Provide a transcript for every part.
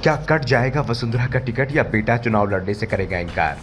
क्या कट जाएगा वसुंधरा का टिकट या बेटा चुनाव लड़ने से करेगा इनकार?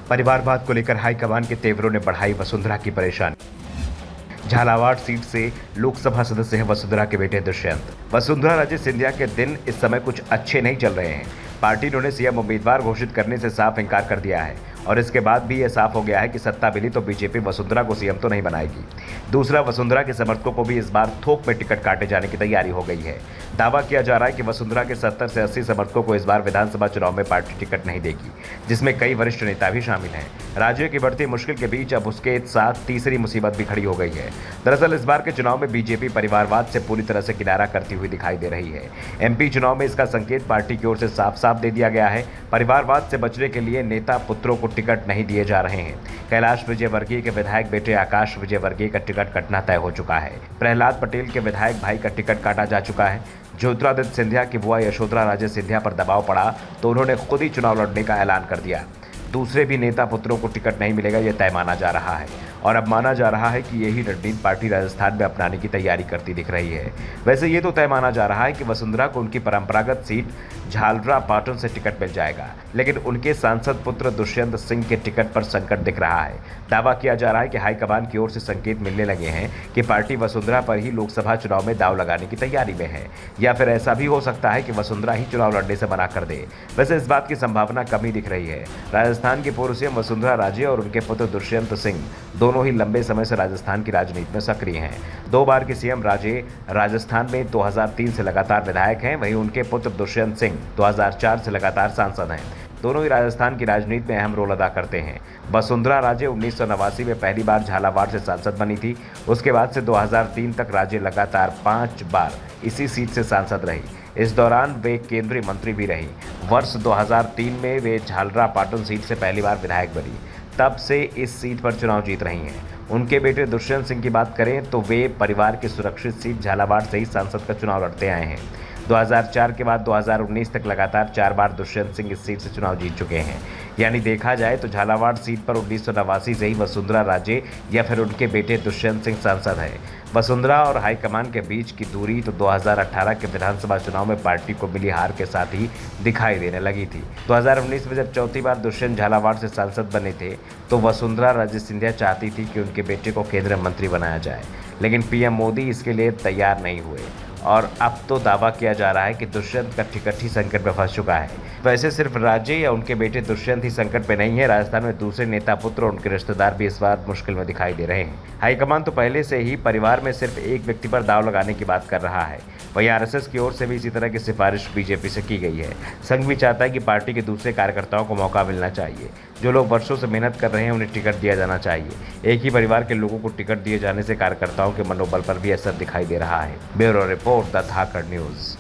परिवारवाद को लेकर हाईकमान के तेवरों ने बढ़ाई वसुंधरा की परेशानी। झालावाड़ सीट से लोकसभा सदस्य हैं वसुंधरा के बेटे दुष्यंत। वसुंधरा राजे सिंधिया के दिन इस समय कुछ अच्छे नहीं चल रहे हैं। पार्टी ने उन्हें सीएम उम्मीदवार घोषित करने से साफ इंकार कर दिया है और इसके बाद भी यह साफ हो गया है कि सत्ता मिली तो बीजेपी वसुंधरा को सीएम तो नहीं बनाएगी। दूसरा, वसुंधरा के समर्थकों को भी इस बार थोक में टिकट काटे जाने की तैयारी हो गई है। दावा किया जा रहा है कि वसुंधरा के 70 से 80 समर्थकों को इस बार विधानसभा चुनाव में पार्टी टिकट नहीं देगी, जिसमें कई वरिष्ठ नेता भी शामिल हैं। राज्य की बढ़ती मुश्किल के बीच अब उसके साथ तीसरी मुसीबत भी खड़ी हो गई है। दरअसल इस बार के चुनाव में बीजेपी परिवारवाद से पूरी तरह से किनारा करती हुई दिखाई दे रही है। एमपी चुनाव में इसका संकेत पार्टी की ओर से साफ साफ दे दिया गया है। परिवारवाद से बचने के लिए नेता पुत्रों को टिकट नहीं दिए जा रहे हैं। कैलाश विजयवर्गीय के विधायक बेटे आकाश विजयवर्गीय का टिकट कटना तय हो चुका है। प्रहलाद पटेल के विधायक भाई का टिकट काटा जा चुका है। ज्योतिरादित्य सिंधिया की बुआ यशोधरा राजे सिंधिया पर दबाव पड़ा तो उन्होंने खुद ही चुनाव लड़ने का ऐलान कर दिया। दूसरे भी नेता पुत्रों को टिकट नहीं मिलेगा, यह तय माना जा रहा है और अब माना जा रहा है कि यही रणनीति पार्टी राजस्थान में अपनाने की तैयारी करती दिख रही है। वैसे ये तो तय माना जा रहा है कि वसुंधरा को उनकी परंपरागत सीट झालरापाटन से टिकट मिल जाएगा, लेकिन उनके सांसद पुत्र दुष्यंत सिंह के टिकट पर संकट दिख रहा है। दावा किया जा रहा है कि हाईकमान की ओर से संकेत मिलने लगे हैं कि पार्टी वसुंधरा पर ही लोकसभा चुनाव में दाव लगाने की तैयारी में है, या फिर ऐसा भी हो सकता है कि वसुंधरा ही चुनाव लड़ने से मना कर दे। वैसे इस बात की संभावना कम ही दिख रही है। राजस्थान की पूर्व सीएम वसुंधरा राजे और उनके पुत्र दुष्यंत सिंह दोनों ही लंबे समय से राजस्थान की राजनीति में सक्रिय हैं। 2 बार के सीएम राजे राजस्थान में 2003 से लगातार विधायक हैं, वहीं उनके पुत्र दुष्यंत सिंह 2004 से लगातार सांसद हैं। दोनों ही राजस्थान की राजनीति में अहम रोल अदा करते हैं। वसुंधरा राजे 1989 में पहली बार झालावाड़ से सांसद बनी थी। उसके बाद से 2003 तक राजे लगातार 5 बार इसी सीट से सांसद रही। इस दौरान वे केंद्रीय मंत्री भी रही। वर्ष 2003 में वे झालरापाटन सीट से पहली बार विधायक बनी। तब से इस सीट पर चुनाव जीत रही हैं। उनके बेटे दुष्यंत सिंह की बात करें तो वे परिवार की सुरक्षित सीट झालावाड़ से ही सांसद का चुनाव लड़ते आए हैं। 2004 के बाद 2019 तक लगातार 4 बार दुष्यंत सिंह इस सीट से चुनाव जीत चुके हैं। यानी देखा जाए तो झालावाड़ सीट पर 1989 से ही वसुंधरा राजे या फिर उनके बेटे दुष्यंत सिंह सांसद हैं। वसुंधरा और हाईकमान के बीच की दूरी तो 2018 के विधानसभा चुनाव में पार्टी को मिली हार के साथ ही दिखाई देने लगी थी। 2019 में जब चौथी बार दुष्यंत झालावाड़ से सांसद बने थे तो वसुंधरा राजे सिंधिया चाहती थी कि उनके बेटे को केंद्रीय मंत्री बनाया जाए, लेकिन पीएम मोदी इसके लिए तैयार नहीं हुए और अब तो दावा किया जा रहा है कि दुष्यंत का टिकट ही संकट में फंस चुका है। वैसे सिर्फ राजे या उनके बेटे दुष्यंत ही संकट में नहीं है, राजस्थान में दूसरे नेता पुत्र और उनके रिश्तेदार भी इस बार मुश्किल में दिखाई दे रहे हैं। हाईकमान तो पहले से ही परिवार में सिर्फ एक व्यक्ति पर दाव लगाने की बात कर रहा है। वहीं आरएसएस की ओर से भी इसी तरह की सिफारिश बीजेपी से की गई है। संघ भी चाहता है कि पार्टी के दूसरे कार्यकर्ताओं को मौका मिलना चाहिए। जो लोग वर्षों से मेहनत कर रहे हैं उन्हें टिकट दिया जाना चाहिए। एक ही परिवार के लोगों को टिकट दिए जाने से कार्यकर्ताओं के मनोबल पर भी असर दिखाई दे रहा है। Bureau report, the Dhakad news.